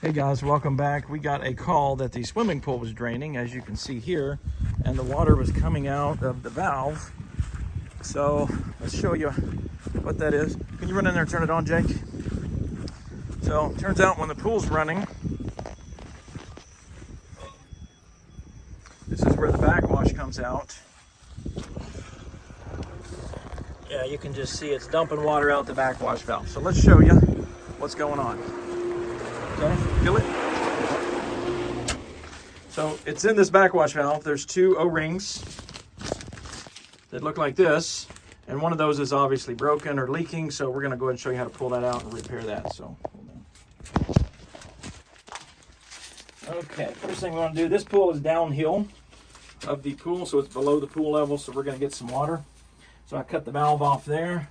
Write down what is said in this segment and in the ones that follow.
Hey guys, welcome back. We got a call that the swimming pool was draining, as you can see here, and the water was coming out of the valve. So let's show you what that is. Can you run in there and turn it on, Jake? So turns out when the pool's running, this is where the backwash comes out. Yeah, you can just see it's dumping water out the backwash valve. So let's show you what's going on. Okay, feel it? So it's in this backwash valve. There's two O-rings that look like this, and one of those is obviously broken or leaking, so we're going to go ahead and show you how to pull that out and repair that. So hold on. Okay, first thing we want to do, this pool is downhill of the pool, so it's below the pool level, so we're going to get some water. So I cut the valve off there,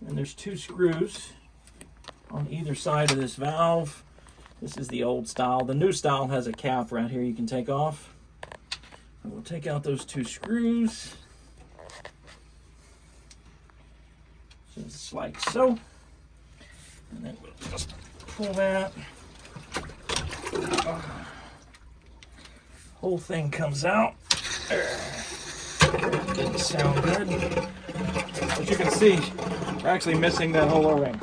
and there's two screws on either side of this valve. This is the old style. The new style has a cap right here you can take off. And we'll take out those two screws. Just like so. And then we'll just pull that. Whole thing comes out. Didn't sound good. As you can see, we're actually missing that whole O-ring.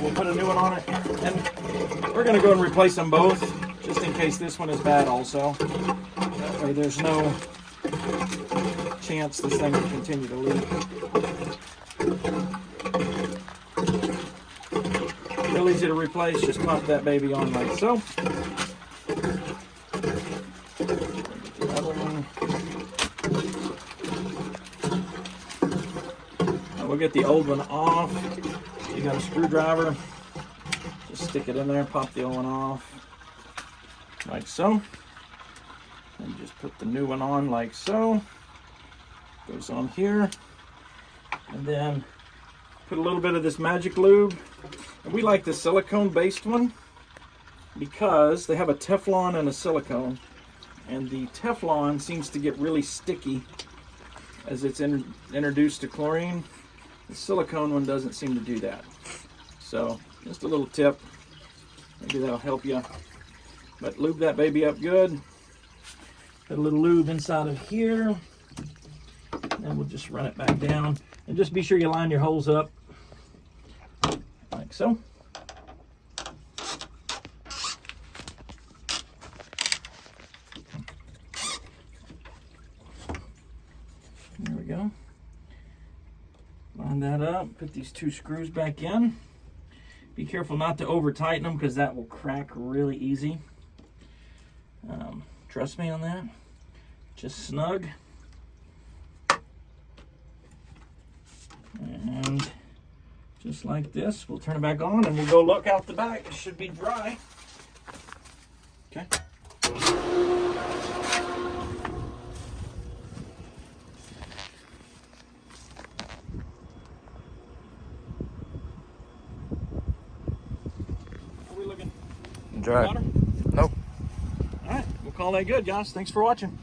We'll put a new one on it, and we're going to go and replace them both, just in case this one is bad also. That way there's no chance this thing will continue to leak. Real easy to replace, just pop that baby on like so. We'll get the old one off. You got a screwdriver, just stick it in there, pop the old one off, like so. And just put the new one on like so. Goes on here. And then put a little bit of this magic lube. And we like the silicone-based one because they have a Teflon and a silicone. And the Teflon seems to get really sticky as it's introduced to chlorine. The silicone one doesn't seem to do that. So just a little tip, maybe that'll help you. But lube that baby up good. Put a little lube inside of here. And we'll just run it back down. And just be sure you line your holes up like so. There we go. Line that up, put these two screws back in. Be careful not to over tighten them because that will crack really easy. Trust me on that. Just snug. And just like this, we'll turn it back on and we'll go look out the back. It should be dry. Okay. Dry. Water? Nope. All right, we'll call that good, guys. Thanks for watching.